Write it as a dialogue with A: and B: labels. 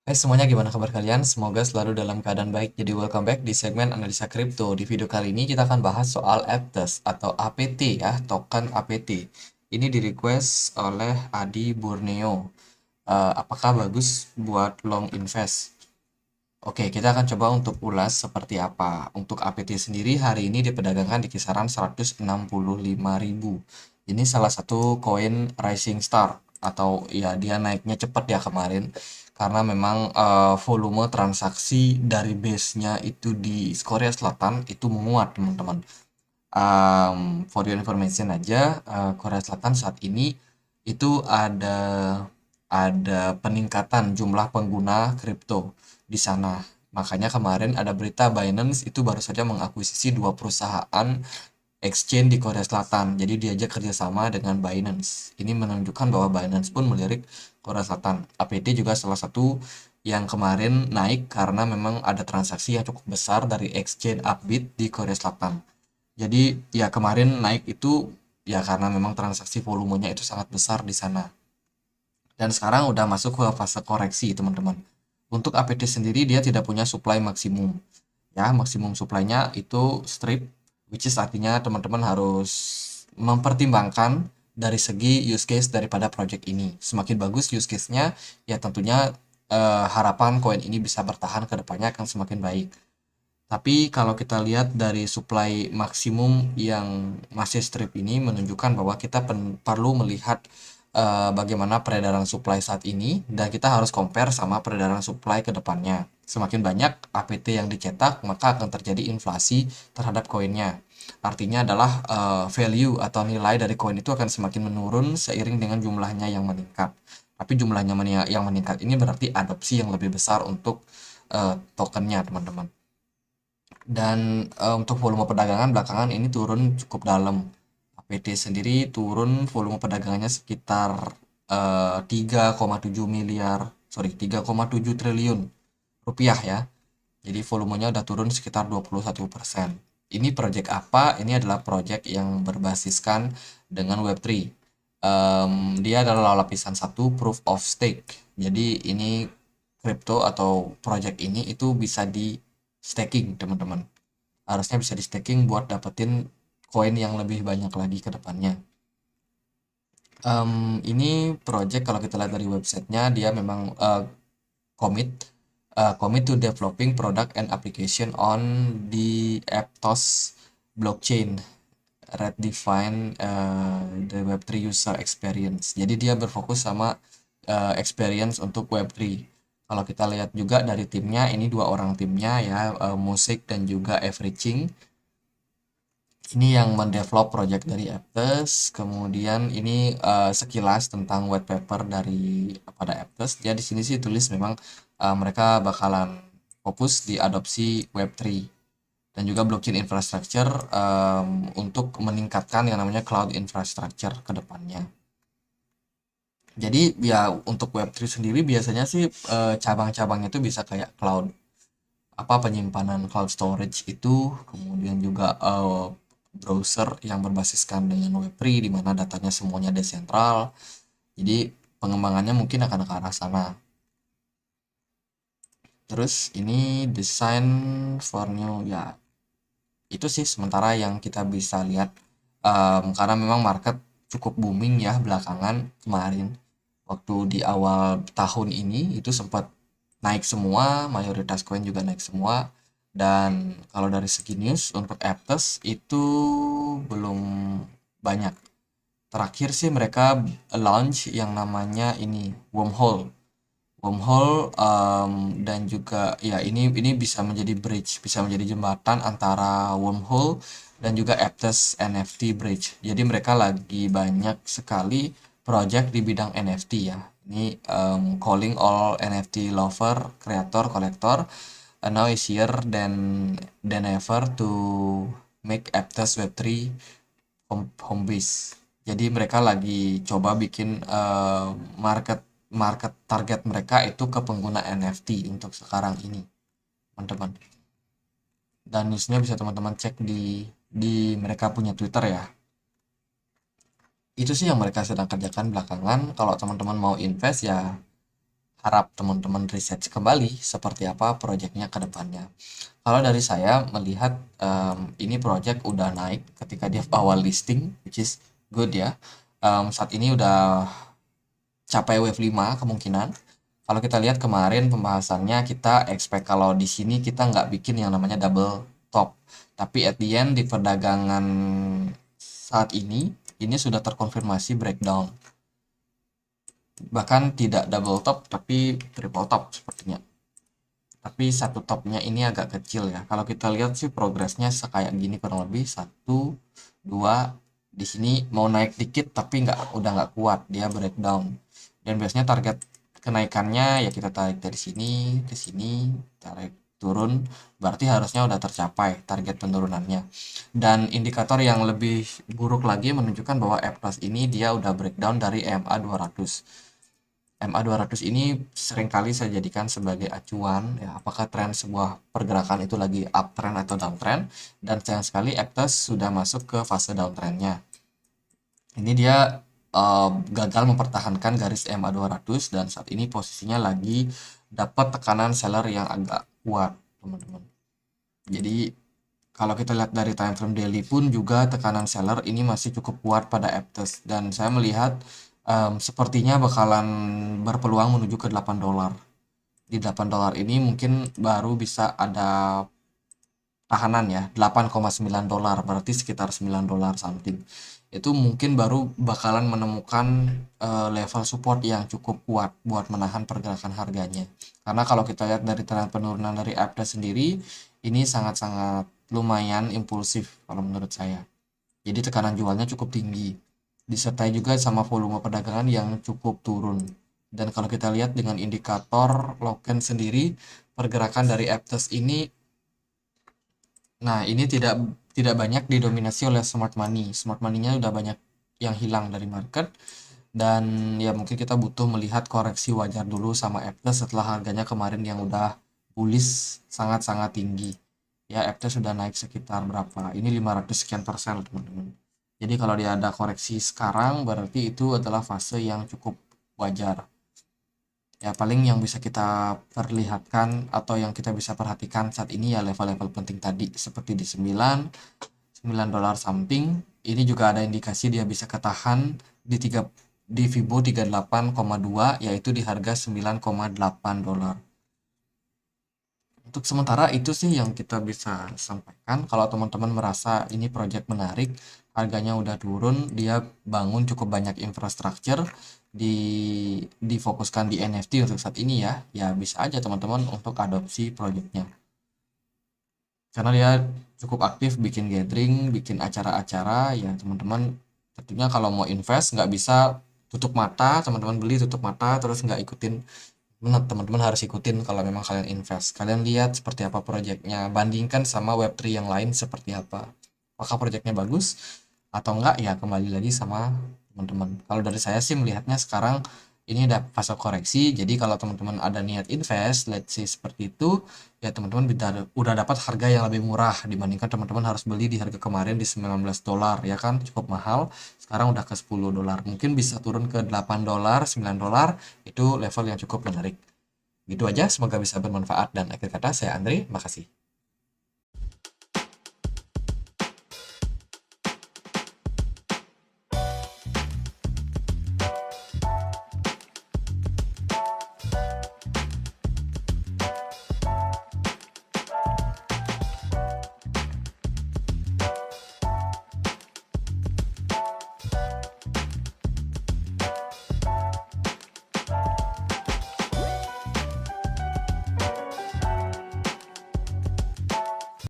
A: Hai semuanya, gimana kabar kalian? Semoga selalu dalam keadaan baik. Jadi welcome back di segmen analisa kripto. Di video kali ini kita akan bahas soal APTES atau APT ya, token APT. Ini di request oleh Adi Borneo. Apakah bagus buat long invest? Oke, kita akan coba untuk ulas seperti apa. Untuk APT sendiri hari ini diperdagangkan di kisaran 165.000. Ini salah satu koin rising star atau ya dia naiknya cepat ya kemarin karena memang volume transaksi dari base-nya itu di Korea Selatan itu menguat, teman-teman. For your information aja, Korea Selatan saat ini itu ada peningkatan jumlah pengguna kripto di sana. Makanya kemarin ada berita Binance itu baru saja mengakuisisi dua perusahaan exchange di Korea Selatan. Jadi diajak kerjasama dengan Binance. Ini menunjukkan bahwa Binance pun melirik Korea Selatan. APT juga salah satu yang kemarin naik karena memang ada transaksi yang cukup besar dari exchange Upbit di Korea Selatan. Jadi ya kemarin naik itu ya karena memang transaksi volumenya itu sangat besar di sana. Dan sekarang udah masuk ke fase koreksi, teman-teman. Untuk APT sendiri dia tidak punya supply maksimum. Ya, maksimum supply-nya itu strip, which is artinya teman-teman harus mempertimbangkan dari segi use case daripada project ini. Semakin bagus use case-nya, ya tentunya harapan koin ini bisa bertahan ke depannya akan semakin baik. Tapi kalau kita lihat dari supply maksimum yang masih strip ini menunjukkan bahwa kita perlu melihat bagaimana peredaran supply saat ini dan kita harus compare sama peredaran supply ke depannya. Semakin banyak APT yang dicetak, maka akan terjadi inflasi terhadap koinnya. Artinya adalah value atau nilai dari koin itu akan semakin menurun seiring dengan jumlahnya yang meningkat. Tapi jumlahnya yang meningkat ini berarti adopsi yang lebih besar untuk tokennya, teman-teman. Dan untuk volume perdagangan belakangan ini turun cukup dalam. APT sendiri turun volume perdagangannya sekitar 3,7 miliar, sorry 3,7 triliun rupiah ya. Jadi volumenya udah turun sekitar 21%. Ini project apa? Ini adalah project yang berbasiskan dengan Web3. Dia adalah lapisan satu proof of stake. Jadi ini crypto atau project ini itu bisa di staking, teman-teman. Harusnya bisa di staking buat dapetin koin yang lebih banyak lagi ke depannya. Ini project kalau kita lihat dari websitenya dia memang commit commit to developing product and application on the Aptos blockchain, redefine the Web3 user experience. Jadi dia berfokus sama experience untuk Web3. Kalau kita lihat juga dari timnya, ini dua orang timnya ya, Musik dan juga Everything. Ini yang mendevelop project dari Aptos. Kemudian ini sekilas tentang white paper dari pada Aptos. Dia di sini sih tulis memang mereka bakalan fokus di adopsi Web3 dan juga blockchain infrastructure untuk meningkatkan yang namanya cloud infrastructure ke depannya. Jadi ya untuk Web3 sendiri biasanya sih cabang-cabangnya itu bisa kayak cloud apa penyimpanan cloud storage itu, kemudian juga browser yang berbasiskan dengan Web3 di mana datanya semuanya desentral. Jadi pengembangannya mungkin akan ke arah sana. Terus ini design for new ya, itu sih sementara yang kita bisa lihat. Karena memang market cukup booming ya belakangan kemarin. Waktu di awal tahun ini itu sempat naik semua, mayoritas koin juga naik semua. Dan kalau dari segi news untuk Aptos itu belum banyak. Terakhir sih mereka launch yang namanya ini Wormhole. Wormhole dan juga ya ini bisa menjadi bridge, bisa menjadi jembatan antara Wormhole dan juga Aptos NFT Bridge. Jadi mereka lagi banyak sekali project di bidang NFT ya. Ini calling all NFT lover, creator, collector, now is here than ever to make Aptos Web3 home base. Jadi mereka lagi coba bikin market market target mereka itu ke pengguna NFT untuk sekarang ini, teman-teman. Dan newsnya bisa teman-teman cek di mereka punya Twitter ya. Itu sih yang mereka sedang kerjakan belakangan. Kalau teman-teman mau invest ya harap teman-teman research kembali seperti apa proyeknya ke depannya. Kalau dari saya melihat ini project udah naik ketika dia awal listing, which is good ya. Saat ini udah capai wave 5 kemungkinan. Kalau kita lihat kemarin pembahasannya, kita expect kalau di sini kita nggak bikin yang namanya double top. Tapi at the end di perdagangan saat ini sudah terkonfirmasi breakdown. Bahkan tidak double top tapi triple top sepertinya. Tapi satu topnya ini agak kecil ya. Kalau kita lihat sih progresnya kayak gini kurang lebih satu, dua. Di sini mau naik dikit tapi udah nggak kuat, dia breakdown. Dan biasanya target kenaikannya ya kita tarik dari sini ke sini, tarik turun, berarti harusnya udah tercapai target penurunannya. Dan indikator yang lebih buruk lagi menunjukkan bahwa F plus ini dia udah breakdown dari EMA 200. MA 200 ini seringkali saya jadikan sebagai acuan ya, apakah tren sebuah pergerakan itu lagi uptrend atau downtrend, dan sayang sekali Aptos sudah masuk ke fase downtrendnya. Ini dia gagal mempertahankan garis MA 200 dan saat ini posisinya lagi dapat tekanan seller yang agak kuat, teman-teman. Jadi kalau kita lihat dari time frame daily pun juga tekanan seller ini masih cukup kuat pada Aptos, dan saya melihat sepertinya bakalan berpeluang menuju ke 8 dolar. Di 8 dolar ini mungkin baru bisa ada tahanan ya, 8,9 dolar, berarti sekitar 9 dolar something. Itu mungkin baru bakalan menemukan level support yang cukup kuat buat menahan pergerakan harganya. Karena kalau kita lihat dari tren penurunan dari Aptos sendiri, ini sangat-sangat lumayan impulsif kalau menurut saya. Jadi tekanan jualnya cukup tinggi, disertai juga sama volume perdagangan yang cukup turun. Dan kalau kita lihat dengan indikator Loken sendiri, pergerakan dari Aptos ini, nah ini tidak banyak didominasi oleh smart money. Smart money-nya udah banyak yang hilang dari market, dan ya mungkin kita butuh melihat koreksi wajar dulu sama Aptos setelah harganya kemarin yang udah bullish sangat-sangat tinggi. Ya, Aptos sudah naik sekitar berapa? Ini 500 sekian persen, teman-teman. Jadi kalau dia ada koreksi sekarang, berarti itu adalah fase yang cukup wajar. Ya, paling yang bisa kita perlihatkan atau yang kita bisa perhatikan saat ini ya level-level penting tadi, seperti di 9 dolar something. Ini juga ada indikasi dia bisa ketahan di Fibo 38,2, yaitu di harga 9,8 dolar. Untuk sementara itu sih yang kita bisa sampaikan. Kalau teman-teman merasa ini project menarik, harganya udah turun, dia bangun cukup banyak infrastruktur, difokuskan di NFT untuk saat ini ya bisa aja teman-teman untuk adopsi projectnya. Karena dia cukup aktif bikin gathering, bikin acara-acara, ya teman-teman tentunya kalau mau invest nggak bisa tutup mata, teman-teman beli tutup mata terus nggak ikutin. Teman-teman harus ikutin kalau memang kalian invest. Kalian lihat seperti apa proyeknya, bandingkan sama Web3 yang lain seperti apa. Apakah proyeknya bagus atau enggak, ya kembali lagi sama teman-teman. Kalau dari saya sih melihatnya sekarang ini udah fase koreksi, jadi kalau teman-teman ada niat invest, let's say seperti itu, ya teman-teman udah dapat harga yang lebih murah dibandingkan teman-teman harus beli di harga kemarin di 19 dolar, ya kan cukup mahal. Sekarang udah ke 10 dolar, mungkin bisa turun ke 8 dolar, 9 dolar, itu level yang cukup menarik. Gitu aja, semoga bisa bermanfaat, dan akhir kata saya Andre, makasih.